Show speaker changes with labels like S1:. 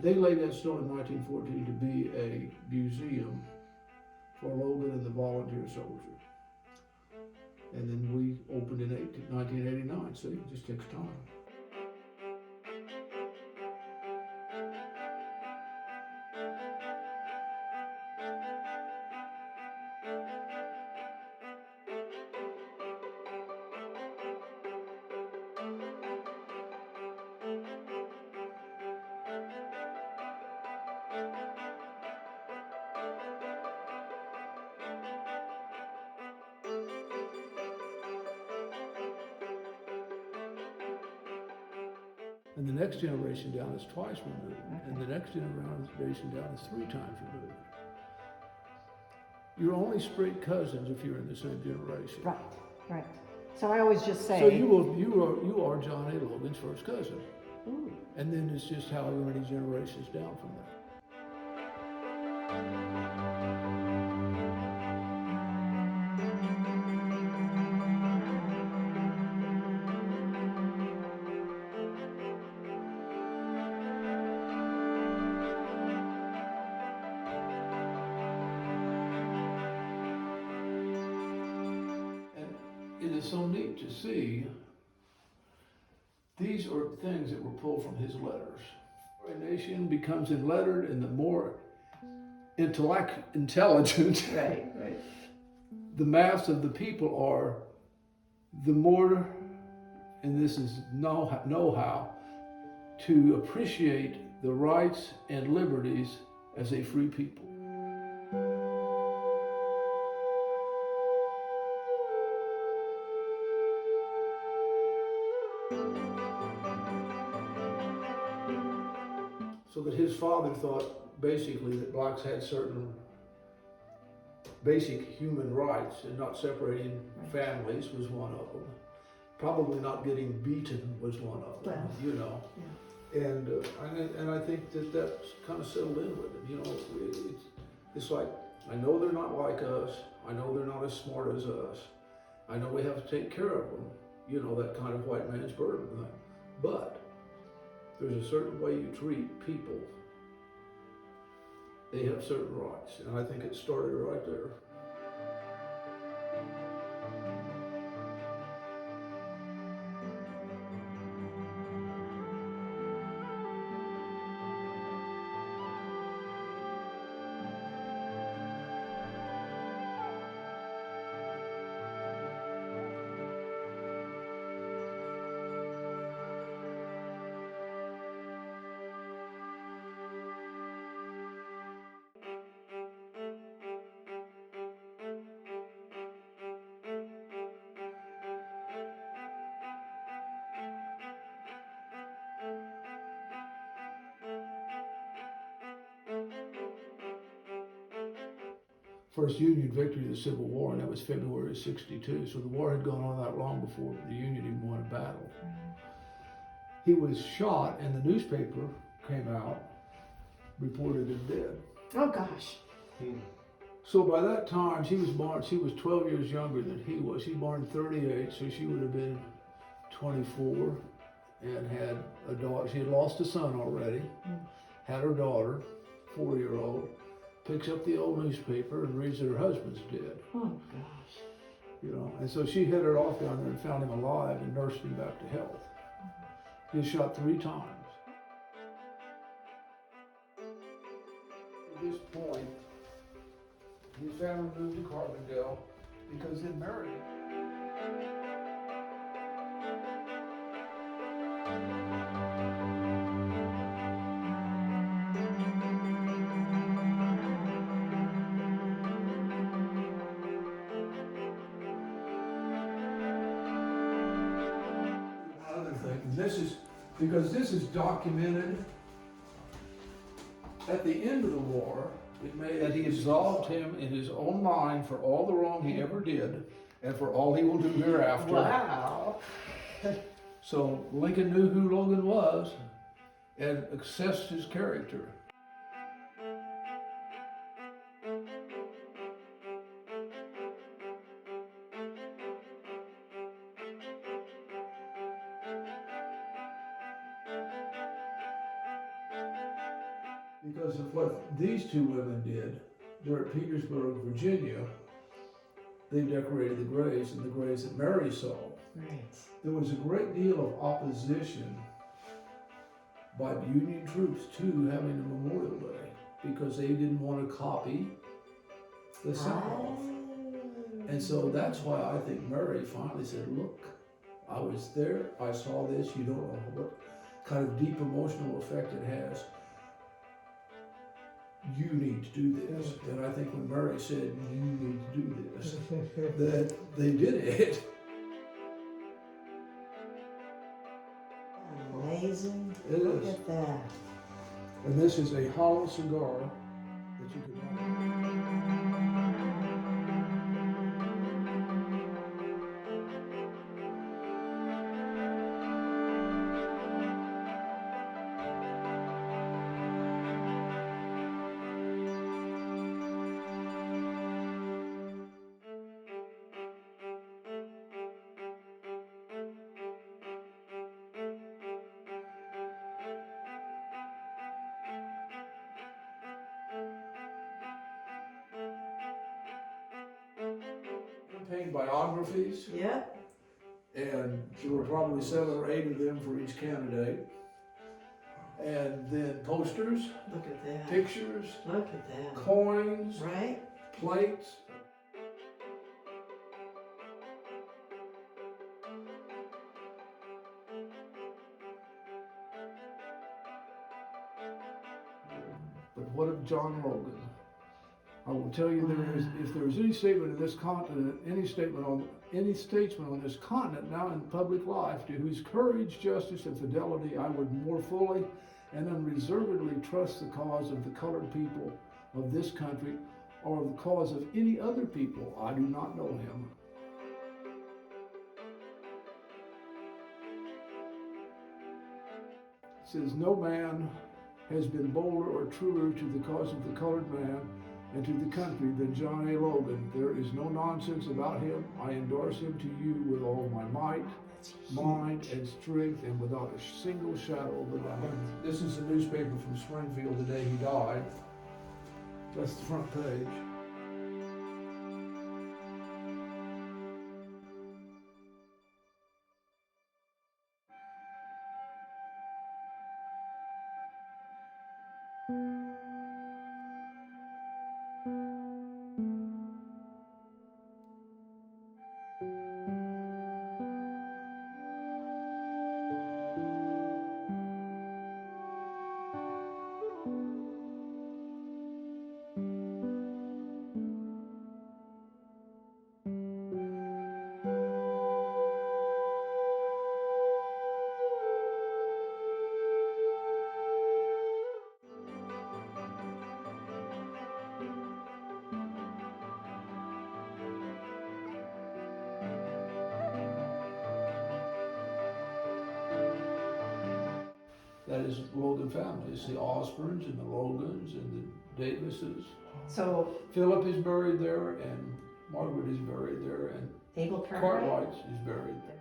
S1: They laid that stone in 1914 to be a museum for Logan and the volunteer soldier. And then we opened in 1989, so it just takes time. And the next generation down is twice removed, and the next generation down is 3 times removed. You're only straight cousins if you're in the same generation.
S2: Right, right. So I always just say.
S1: So you are John A. Logan's first cousin.
S2: Ooh.
S1: And then it's just however many generations down from that. It is so neat to see. These are things that were pulled from his letters. A nation becomes enlettered, and the more intelligent
S2: Right.
S1: the mass of the people are, the more, and this is know-how, to appreciate the rights and liberties as a free people. So that his father thought basically that blacks had certain basic human rights, and not separating families was one of them. Probably not getting beaten was one of them,
S2: Well,
S1: you know.
S2: yeah.
S1: And I think that that's kind of settled in with him, you know. It's like, I know they're not like us. I know they're not as smart as us. I know we have to take care of them, you know, that kind of white man's burden thing. But there's a certain way you treat people. They have certain rights, and I think it started right there. First Union victory of the Civil War, and that was February of '62. So the war had gone on that long before the Union even won a battle. He was shot, and the newspaper came out, reported him dead.
S2: Oh gosh.
S1: So by that time, she was 12 years younger than he was. She was born 38, so she would have been 24, and had a daughter. She had lost a son already, had her daughter, 4-year-old, picks up the old newspaper and reads that her husband's dead.
S2: Oh gosh.
S1: You know, and so she headed off down there and found him alive and nursed him back to health. He was shot 3 times. At this point, his family moved to Carbondale because they married him. Another thing, this is documented at the end of the war. That he absolved him in his own mind for all the wrong he ever did and for all he will do hereafter.
S2: Wow.
S1: So Lincoln knew who Logan was and assessed his character. because of what these two women did. They're at Petersburg, Virginia. They decorated the graves, and the graves that Mary saw.
S2: Right.
S1: There was a great deal of opposition by Union troops to having a Memorial Day because they didn't want to copy the South. And so that's why I think Mary finally said, look, I was there, I saw this, you don't know what kind of deep emotional effect it has. You need to do this. And I think when Mary said, you need to do this, that they did it.
S2: Amazing.
S1: It
S2: Look
S1: is.
S2: at that.
S1: And this is a hollow cigar that you can. Campaign biographies,
S2: Yep.
S1: and there were probably 7 or 8 of them for each candidate. And then posters,
S2: Look at that.
S1: pictures,
S2: Look at that.
S1: coins,
S2: Right?
S1: plates. But what of John Logan? I will tell you, if there is any statement in this continent, any statesman on this continent now in public life to whose courage, justice, and fidelity I would more fully and unreservedly trust the cause of the colored people of this country or the cause of any other people, I do not know him. It says, no man has been bolder or truer to the cause of the colored man and to the country than John A. Logan. There is no nonsense about him. I endorse him to you with all my might, mind, and strength, and without a single shadow of a doubt. This is a newspaper from Springfield the day he died. That's the front page. That is Logan family. It's the Osborns and the Logans and the Davises.
S2: So
S1: Philip is buried there, and Margaret is buried there, and
S2: Abel Cartwright.
S1: Cartwright is buried there.